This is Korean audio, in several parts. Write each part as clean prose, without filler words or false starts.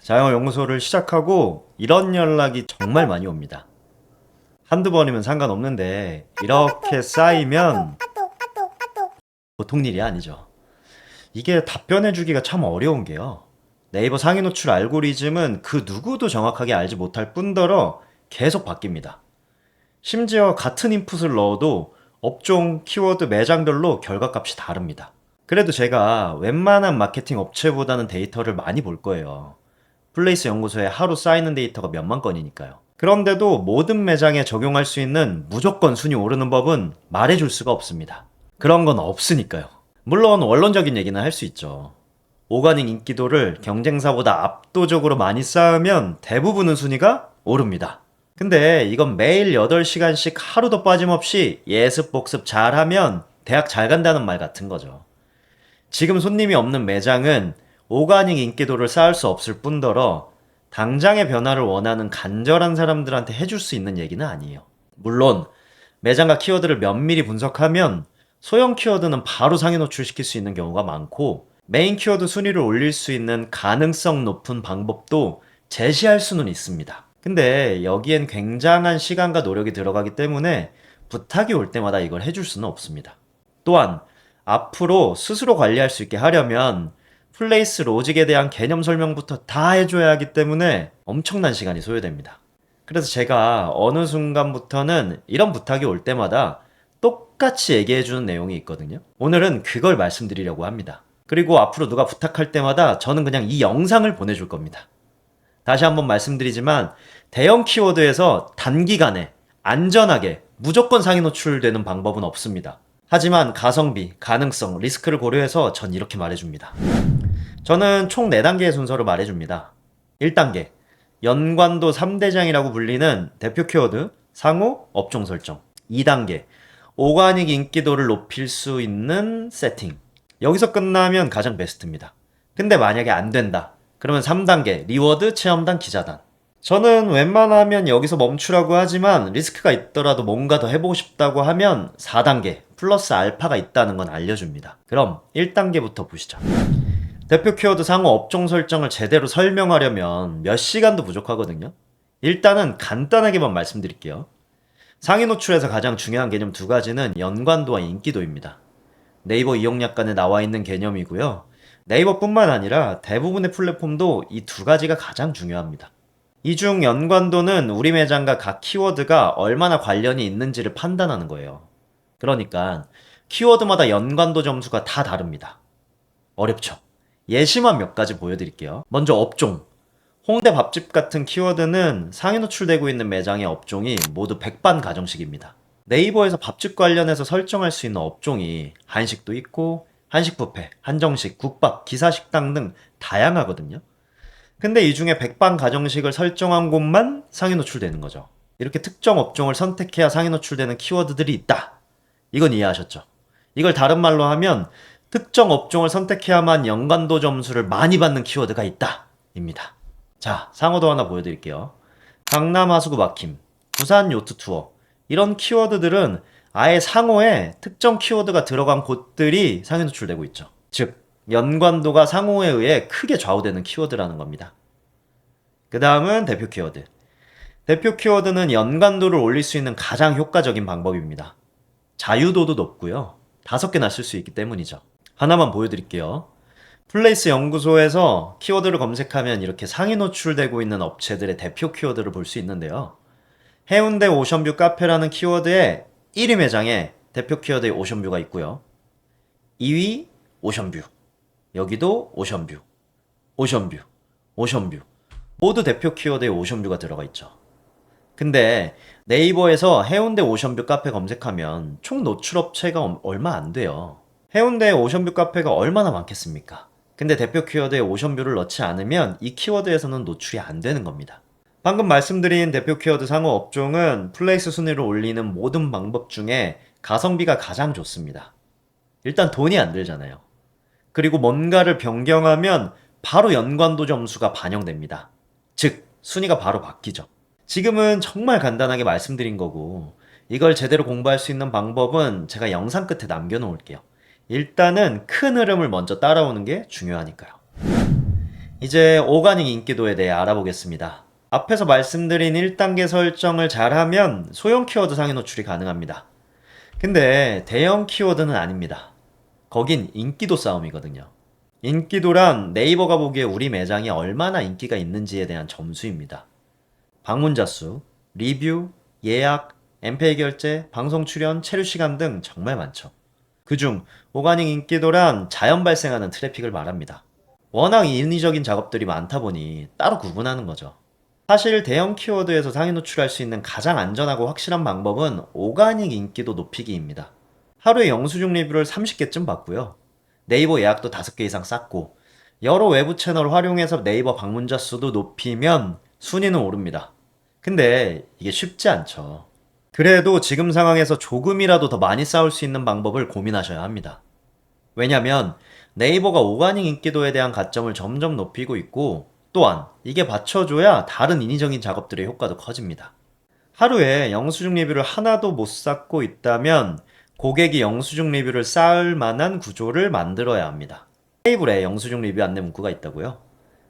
자영업연구소를 시작하고 이런 연락이 정말 많이 옵니다. 한두 번이면 상관없는데 이렇게 쌓이면 보통 일이 아니죠. 이게 답변해주기가 참 어려운 게요. 네이버 상위 노출 알고리즘은 그 누구도 정확하게 알지 못할 뿐더러 계속 바뀝니다. 심지어 같은 인풋을 넣어도 업종, 키워드, 매장별로 결과값이 다릅니다. 그래도 제가 웬만한 마케팅 업체보다는 데이터를 많이 볼 거예요. 플레이스 연구소에 하루 쌓이는 데이터가 몇만 건이니까요. 그런데도 모든 매장에 적용할 수 있는 무조건 순위 오르는 법은 말해줄 수가 없습니다. 그런 건 없으니까요. 물론 원론적인 얘기는 할 수 있죠. 오가닉 인기도를 경쟁사보다 압도적으로 많이 쌓으면 대부분은 순위가 오릅니다. 근데 이건 매일 8시간씩 하루도 빠짐없이 예습 복습 잘하면 대학 잘 간다는 말 같은 거죠. 지금 손님이 없는 매장은 오가닉 인기도를 쌓을 수 없을 뿐더러 당장의 변화를 원하는 간절한 사람들한테 해줄 수 있는 얘기는 아니에요. 물론 매장과 키워드를 면밀히 분석하면 소형 키워드는 바로 상위 노출시킬 수 있는 경우가 많고 메인 키워드 순위를 올릴 수 있는 가능성 높은 방법도 제시할 수는 있습니다. 근데 여기엔 굉장한 시간과 노력이 들어가기 때문에 부탁이 올 때마다 이걸 해줄 수는 없습니다. 또한 앞으로 스스로 관리할 수 있게 하려면 플레이스 로직에 대한 개념 설명부터 다 해줘야 하기 때문에 엄청난 시간이 소요됩니다. 그래서 제가 어느 순간부터는 이런 부탁이 올 때마다 똑같이 얘기해주는 내용이 있거든요. 오늘은 그걸 말씀드리려고 합니다. 그리고 앞으로 누가 부탁할 때마다 저는 그냥 이 영상을 보내줄 겁니다. 다시 한번 말씀드리지만 대형 키워드에서 단기간에 안전하게 무조건 상위 노출되는 방법은 없습니다. 하지만 가성비, 가능성, 리스크를 고려해서 전 이렇게 말해줍니다. 저는 총 4단계의 순서로 말해줍니다. 1단계, 연관도 3대장이라고 불리는 대표 키워드, 상호, 업종 설정. 2단계, 오가닉 인기도를 높일 수 있는 세팅. 여기서 끝나면 가장 베스트입니다. 근데 만약에 안 된다. 그러면 3단계, 리워드, 체험단, 기자단. 저는 웬만하면 여기서 멈추라고 하지만 리스크가 있더라도 뭔가 더 해보고 싶다고 하면 4단계, 플러스 알파가 있다는 건 알려줍니다. 그럼 1단계부터 보시죠. 대표 키워드 상호 업종 설정을 제대로 설명하려면 몇 시간도 부족하거든요. 일단은 간단하게만 말씀드릴게요. 상위 노출에서 가장 중요한 개념 2가지는 연관도와 인기도입니다. 네이버 이용약관에 나와 있는 개념이고요. 네이버뿐만 아니라 대부분의 플랫폼도 이 2가지가 가장 중요합니다. 이 중 연관도는 우리 매장과 각 키워드가 얼마나 관련이 있는지를 판단하는 거예요. 그러니까 키워드마다 연관도 점수가 다 다릅니다. 어렵죠? 예시만 몇 가지 보여드릴게요. 먼저 업종. 홍대 밥집 같은 키워드는 상위 노출되고 있는 매장의 업종이 모두 백반 가정식입니다. 네이버에서 밥집 관련해서 설정할 수 있는 업종이 한식도 있고 한식 뷔페, 한정식, 국밥, 기사식당 등 다양하거든요. 근데 이 중에 백반 가정식을 설정한 곳만 상위 노출되는 거죠. 이렇게 특정 업종을 선택해야 상위 노출되는 키워드들이 있다. 이건 이해하셨죠? 이걸 다른 말로 하면 특정 업종을 선택해야만 연관도 점수를 많이 받는 키워드가 있다. 입니다. 자, 상호도 하나 보여드릴게요. 강남 하수구 막힘, 부산 요트 투어. 이런 키워드들은 아예 상호에 특정 키워드가 들어간 곳들이 상위 노출되고 있죠. 즉, 연관도가 상호에 의해 크게 좌우되는 키워드라는 겁니다. 그 다음은 대표 키워드. 대표 키워드는 연관도를 올릴 수 있는 가장 효과적인 방법입니다. 자유도도 높고요. 5개나 쓸 수 있기 때문이죠. 하나만 보여드릴게요. 플레이스 연구소에서 키워드를 검색하면 이렇게 상위 노출되고 있는 업체들의 대표 키워드를 볼 수 있는데요. 해운대 오션뷰 카페라는 키워드에 1위 매장에 대표 키워드의 오션뷰가 있고요. 2위 오션뷰, 여기도 오션뷰, 오션뷰, 오션뷰. 모두 대표 키워드에 오션뷰가 들어가 있죠. 근데 네이버에서 해운대 오션뷰 카페 검색하면 총 노출 업체가 얼마 안 돼요. 해운대 오션뷰 카페가 얼마나 많겠습니까? 근데 대표 키워드에 오션뷰를 넣지 않으면 이 키워드에서는 노출이 안 되는 겁니다. 방금 말씀드린 대표 키워드 상호 업종은 플레이스 순위를 올리는 모든 방법 중에 가성비가 가장 좋습니다. 일단 돈이 안 들잖아요. 그리고 뭔가를 변경하면 바로 연관도 점수가 반영됩니다. 즉, 순위가 바로 바뀌죠. 지금은 정말 간단하게 말씀드린 거고, 이걸 제대로 공부할 수 있는 방법은 제가 영상 끝에 남겨놓을게요. 일단은 큰 흐름을 먼저 따라오는 게 중요하니까요. 이제 오가닉 인기도에 대해 알아보겠습니다. 앞에서 말씀드린 1단계 설정을 잘하면 소형 키워드 상위 노출이 가능합니다. 근데 대형 키워드는 아닙니다. 거긴 인기도 싸움이거든요. 인기도란 네이버가 보기에 우리 매장이 얼마나 인기가 있는지에 대한 점수입니다. 방문자 수, 리뷰, 예약, 엠페이 결제, 방송 출연, 체류 시간 등 정말 많죠. 그중 오가닉 인기도란 자연 발생하는 트래픽을 말합니다. 워낙 인위적인 작업들이 많다 보니 따로 구분하는 거죠. 사실 대형 키워드에서 상위 노출할 수 있는 가장 안전하고 확실한 방법은 오가닉 인기도 높이기입니다. 하루에 영수증 리뷰를 30개쯤 받고요. 네이버 예약도 5개 이상 쌓고 여러 외부 채널을 활용해서 네이버 방문자 수도 높이면 순위는 오릅니다. 근데 이게 쉽지 않죠. 그래도 지금 상황에서 조금이라도 더 많이 쌓을 수 있는 방법을 고민하셔야 합니다. 왜냐면 네이버가 오가닉 인기도에 대한 가점을 점점 높이고 있고 또한 이게 받쳐줘야 다른 인위적인 작업들의 효과도 커집니다. 하루에 영수증 리뷰를 하나도 못 쌓고 있다면 고객이 영수증 리뷰를 쌓을 만한 구조를 만들어야 합니다. 테이블에 영수증 리뷰 안내 문구가 있다고요?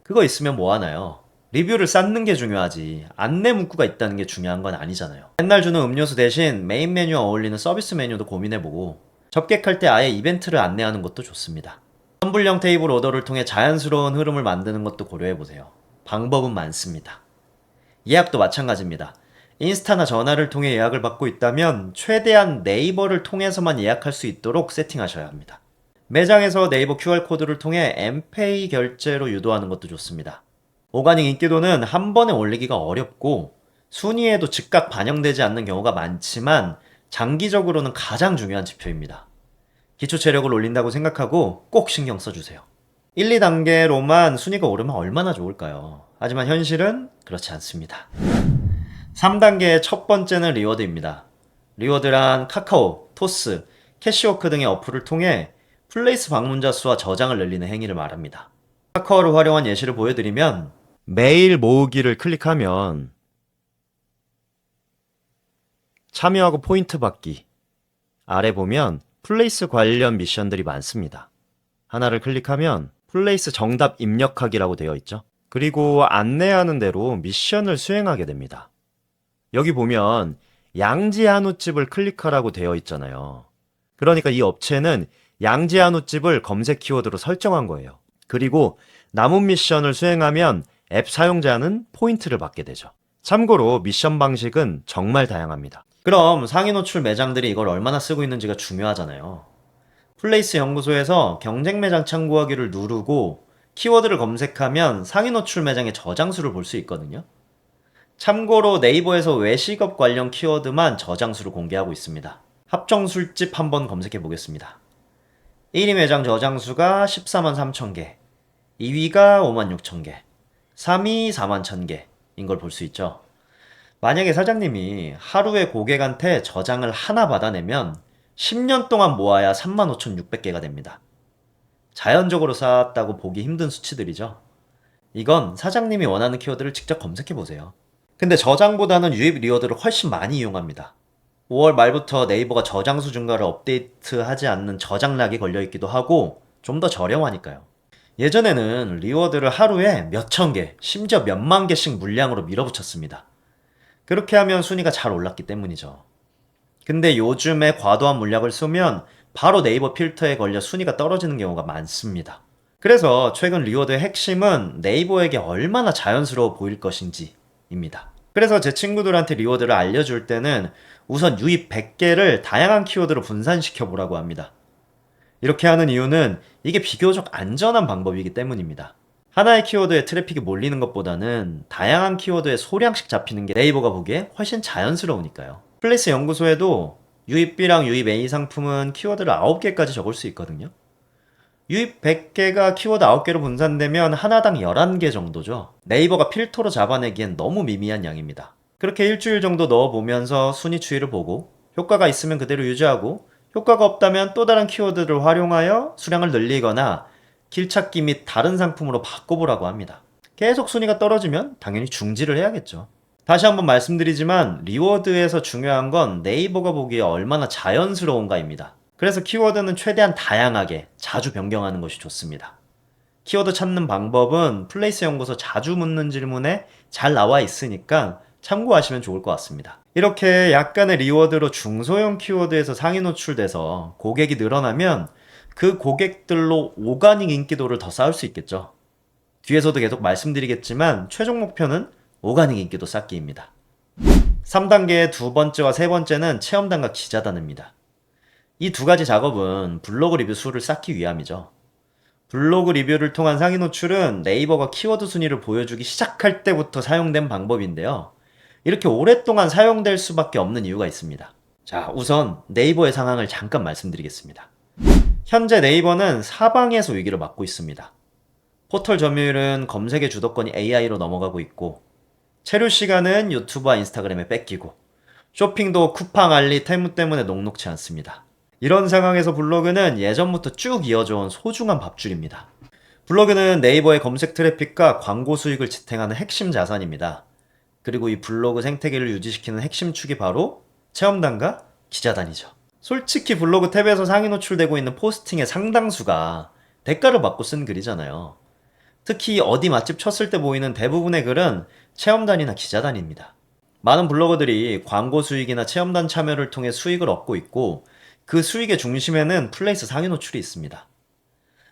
그거 있으면 뭐 하나요? 리뷰를 쌓는 게 중요하지 안내 문구가 있다는 게 중요한 건 아니잖아요. 맨날 주는 음료수 대신 메인 메뉴와 어울리는 서비스 메뉴도 고민해보고 접객할 때 아예 이벤트를 안내하는 것도 좋습니다. 선불형 테이블 오더를 통해 자연스러운 흐름을 만드는 것도 고려해보세요. 방법은 많습니다. 예약도 마찬가지입니다. 인스타나 전화를 통해 예약을 받고 있다면 최대한 네이버를 통해서만 예약할 수 있도록 세팅하셔야 합니다. 매장에서 네이버 QR코드를 통해 엠페이 결제로 유도하는 것도 좋습니다. 오가닉 인기도는 한 번에 올리기가 어렵고 순위에도 즉각 반영되지 않는 경우가 많지만 장기적으로는 가장 중요한 지표입니다. 기초 체력을 올린다고 생각하고 꼭 신경 써주세요. 1, 2단계로만 순위가 오르면 얼마나 좋을까요? 하지만 현실은 그렇지 않습니다. 3단계의 첫 번째는 리워드입니다. 리워드란 카카오, 토스, 캐시워크 등의 어플을 통해 플레이스 방문자 수와 저장을 늘리는 행위를 말합니다. 카카오를 활용한 예시를 보여드리면 메일 모으기를 클릭하면 참여하고 포인트 받기 아래 보면 플레이스 관련 미션들이 많습니다. 하나를 클릭하면 플레이스 정답 입력하기라고 되어 있죠. 그리고 안내하는 대로 미션을 수행하게 됩니다. 여기 보면 양지 한우집을 클릭하라고 되어 있잖아요. 그러니까 이 업체는 양지 한우집을 검색 키워드로 설정한 거예요. 그리고 남은 미션을 수행하면 앱 사용자는 포인트를 받게 되죠. 참고로 미션 방식은 정말 다양합니다. 그럼 상위 노출 매장들이 이걸 얼마나 쓰고 있는지가 중요하잖아요. 플레이스 연구소에서 경쟁 매장 참고하기를 누르고 키워드를 검색하면 상위 노출 매장의 저장수를 볼 수 있거든요. 참고로 네이버에서 외식업 관련 키워드만 저장수를 공개하고 있습니다. 합정 술집 한번 검색해 보겠습니다. 1위 매장 저장수가 14만 3천 개, 2위가 5만 6천 개, 3위 4만 1천 개인 걸 볼 수 있죠. 만약에 사장님이 하루에 고객한테 저장을 하나 받아내면 10년 동안 모아야 35,600개가 됩니다. 자연적으로 쌓았다고 보기 힘든 수치들이죠. 이건 사장님이 원하는 키워드를 직접 검색해 보세요. 근데 저장보다는 유입 리워드를 훨씬 많이 이용합니다. 5월 말부터 네이버가 저장수 증가를 업데이트하지 않는 저장락이 걸려있기도 하고 좀 더 저렴하니까요. 예전에는 리워드를 하루에 몇천 개, 심지어 몇만 개씩 물량으로 밀어붙였습니다. 그렇게 하면 순위가 잘 올랐기 때문이죠. 근데 요즘에 과도한 물량을 쏘면 바로 네이버 필터에 걸려 순위가 떨어지는 경우가 많습니다. 그래서 최근 리워드의 핵심은 네이버에게 얼마나 자연스러워 보일 것인지입니다. 그래서 제 친구들한테 리워드를 알려줄 때는 우선 유입 100개를 다양한 키워드로 분산시켜 보라고 합니다. 이렇게 하는 이유는 이게 비교적 안전한 방법이기 때문입니다. 하나의 키워드에 트래픽이 몰리는 것보다는 다양한 키워드에 소량씩 잡히는 게 네이버가 보기에 훨씬 자연스러우니까요. 플레이스 연구소에도 유입 B랑 유입 A 상품은 키워드를 9개까지 적을 수 있거든요. 유입 100개가 키워드 9개로 분산되면 하나당 11개 정도죠. 네이버가 필터로 잡아내기엔 너무 미미한 양입니다. 그렇게 일주일 정도 넣어보면서 순위 추이를 보고 효과가 있으면 그대로 유지하고 효과가 없다면 또 다른 키워드를 활용하여 수량을 늘리거나 길찾기 및 다른 상품으로 바꿔보라고 합니다. 계속 순위가 떨어지면 당연히 중지를 해야겠죠. 다시 한번 말씀드리지만 리워드에서 중요한 건 네이버가 보기에 얼마나 자연스러운가입니다. 그래서 키워드는 최대한 다양하게 자주 변경하는 것이 좋습니다. 키워드 찾는 방법은 플레이스 연구소 자주 묻는 질문에 잘 나와 있으니까 참고하시면 좋을 것 같습니다. 이렇게 약간의 리워드로 중소형 키워드에서 상위 노출돼서 고객이 늘어나면 그 고객들로 오가닉 인기도를 더 쌓을 수 있겠죠. 뒤에서도 계속 말씀드리겠지만 최종 목표는 오가닉 인기도 쌓기입니다. 3단계의 두 번째와 세 번째는 체험단과 기자단입니다. 이 두 가지 작업은 블로그 리뷰 수를 쌓기 위함이죠. 블로그 리뷰를 통한 상위 노출은 네이버가 키워드 순위를 보여주기 시작할 때부터 사용된 방법인데요. 이렇게 오랫동안 사용될 수밖에 없는 이유가 있습니다. 자, 우선 네이버의 상황을 잠깐 말씀드리겠습니다. 현재 네이버는 사방에서 위기를 맞고 있습니다. 포털 점유율은 검색의 주도권이 AI로 넘어가고 있고, 체류 시간은 유튜브와 인스타그램에 뺏기고, 쇼핑도 쿠팡, 알리, 테무 때문에 녹록치 않습니다. 이런 상황에서 블로그는 예전부터 쭉 이어져온 소중한 밥줄입니다. 블로그는 네이버의 검색 트래픽과 광고 수익을 지탱하는 핵심 자산입니다. 그리고 이 블로그 생태계를 유지시키는 핵심 축이 바로 체험단과 기자단이죠. 솔직히 블로그 탭에서 상위 노출되고 있는 포스팅의 상당수가 대가를 받고 쓴 글이잖아요. 특히 어디 맛집 쳤을 때 보이는 대부분의 글은 체험단이나 기자단입니다. 많은 블로거들이 광고 수익이나 체험단 참여를 통해 수익을 얻고 있고, 그 수익의 중심에는 플레이스 상위 노출이 있습니다.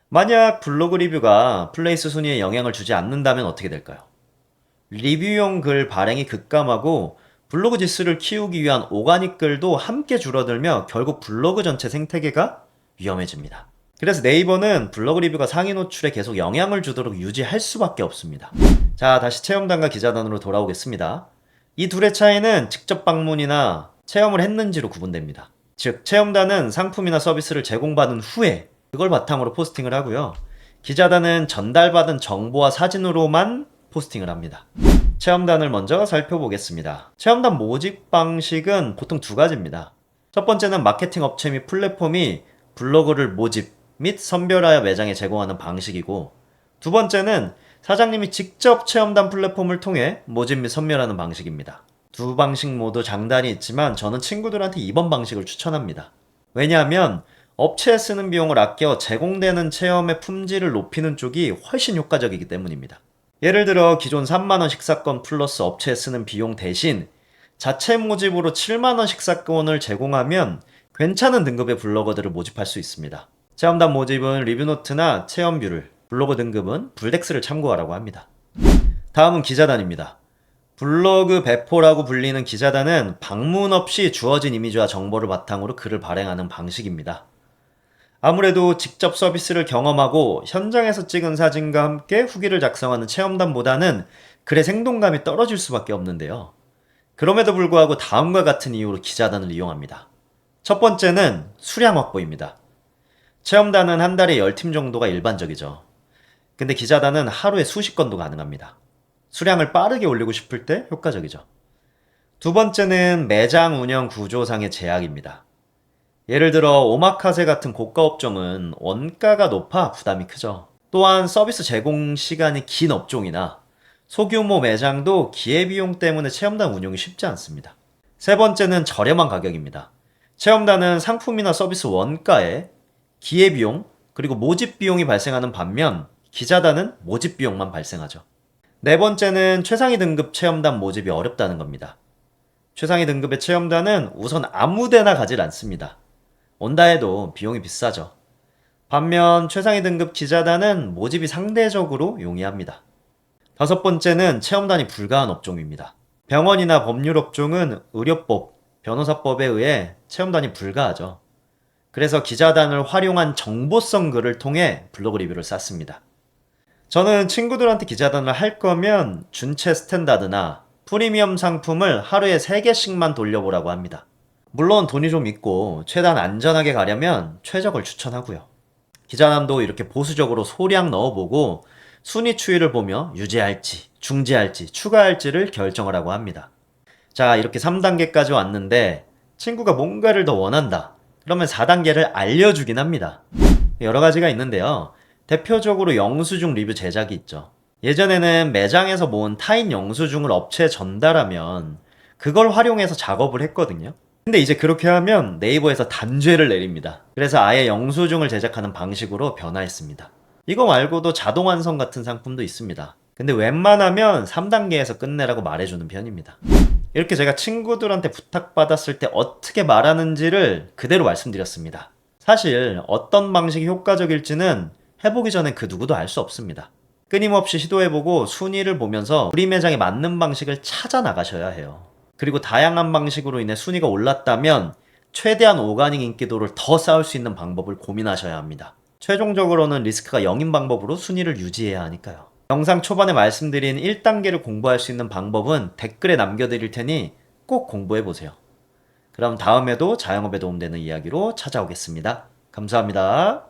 만약 블로그 리뷰가 플레이스 순위에 영향을 주지 않는다면 어떻게 될까요? 리뷰용 글 발행이 급감하고 블로그 지수를 키우기 위한 오가닉 글도 함께 줄어들며 결국 블로그 전체 생태계가 위험해집니다. 그래서 네이버는 블로그 리뷰가 상위 노출에 계속 영향을 주도록 유지할 수밖에 없습니다. 자, 다시 체험단과 기자단으로 돌아오겠습니다. 이 둘의 차이는 직접 방문이나 체험을 했는지로 구분됩니다. 즉, 체험단은 상품이나 서비스를 제공받은 후에 그걸 바탕으로 포스팅을 하고요. 기자단은 전달받은 정보와 사진으로만 포스팅을 합니다. 체험단을 먼저 살펴보겠습니다. 체험단 모집 방식은 보통 두 가지입니다. 첫 번째는 마케팅 업체 및 플랫폼이 블로거를 모집 및 선별하여 매장에 제공하는 방식이고, 두 번째는 사장님이 직접 체험단 플랫폼을 통해 모집 및 선별하는 방식입니다. 두 방식 모두 장단이 있지만 저는 친구들한테 이번 방식을 추천합니다. 왜냐하면 업체에 쓰는 비용을 아껴 제공되는 체험의 품질을 높이는 쪽이 훨씬 효과적이기 때문입니다. 예를 들어 기존 3만원 식사권 플러스 업체에 쓰는 비용 대신 자체 모집으로 7만원 식사권을 제공하면 괜찮은 등급의 블로거들을 모집할 수 있습니다. 체험단 모집은 리뷰노트나 체험뷰를, 블로그 등급은 블덱스를 참고하라고 합니다. 다음은 기자단입니다. 블로그 배포라고 불리는 기자단은 방문 없이 주어진 이미지와 정보를 바탕으로 글을 발행하는 방식입니다. 아무래도 직접 서비스를 경험하고 현장에서 찍은 사진과 함께 후기를 작성하는 체험단보다는 글의 생동감이 떨어질 수밖에 없는데요. 그럼에도 불구하고 다음과 같은 이유로 기자단을 이용합니다. 첫 번째는 수량 확보입니다. 체험단은 한 달에 10팀 정도가 일반적이죠. 근데 기자단은 하루에 수십 건도 가능합니다. 수량을 빠르게 올리고 싶을 때 효과적이죠. 두 번째는 매장 운영 구조상의 제약입니다. 예를 들어 오마카세 같은 고가 업종은 원가가 높아 부담이 크죠. 또한 서비스 제공 시간이 긴 업종이나 소규모 매장도 기회비용 때문에 체험단 운영이 쉽지 않습니다. 세 번째는 저렴한 가격입니다. 체험단은 상품이나 서비스 원가에 기회비용 그리고 모집 비용이 발생하는 반면 기자단은 모집 비용만 발생하죠. 네 번째는 최상위 등급 체험단 모집이 어렵다는 겁니다. 최상위 등급의 체험단은 우선 아무데나 가질 않습니다. 온다 해도 비용이 비싸죠. 반면 최상위 등급 기자단은 모집이 상대적으로 용이합니다. 다섯 번째는 체험단이 불가한 업종입니다. 병원이나 법률 업종은 의료법, 변호사법에 의해 체험단이 불가하죠. 그래서 기자단을 활용한 정보성 글을 통해 블로그 리뷰를 쌓습니다. 저는 친구들한테 기자단을 할 거면 준체 스탠다드나 프리미엄 상품을 하루에 3개씩만 돌려보라고 합니다. 물론 돈이 좀 있고 최대한 안전하게 가려면 최적을 추천하고요. 기자단도 이렇게 보수적으로 소량 넣어보고 순위 추이를 보며 유지할지, 중지할지, 추가할지를 결정하라고 합니다. 자, 이렇게 3단계까지 왔는데 친구가 뭔가를 더 원한다. 그러면 4단계를 알려주긴 합니다. 여러 가지가 있는데요. 대표적으로 영수증 리뷰 제작이 있죠. 예전에는 매장에서 모은 타인 영수증을 업체에 전달하면 그걸 활용해서 작업을 했거든요. 근데 이제 그렇게 하면 네이버에서 단죄를 내립니다. 그래서 아예 영수증을 제작하는 방식으로 변화했습니다. 이거 말고도 자동 완성 같은 상품도 있습니다. 근데 웬만하면 3단계에서 끝내라고 말해주는 편입니다. 이렇게 제가 친구들한테 부탁받았을 때 어떻게 말하는지를 그대로 말씀드렸습니다. 사실 어떤 방식이 효과적일지는 해보기 전엔 그 누구도 알 수 없습니다. 끊임없이 시도해보고 순위를 보면서 우리 매장에 맞는 방식을 찾아 나가셔야 해요. 그리고 다양한 방식으로 인해 순위가 올랐다면 최대한 오가닉 인기도를 더 쌓을 수 있는 방법을 고민하셔야 합니다. 최종적으로는 리스크가 0인 방법으로 순위를 유지해야 하니까요. 영상 초반에 말씀드린 1단계를 공부할 수 있는 방법은 댓글에 남겨드릴 테니 꼭 공부해보세요. 그럼 다음에도 자영업에 도움되는 이야기로 찾아오겠습니다. 감사합니다.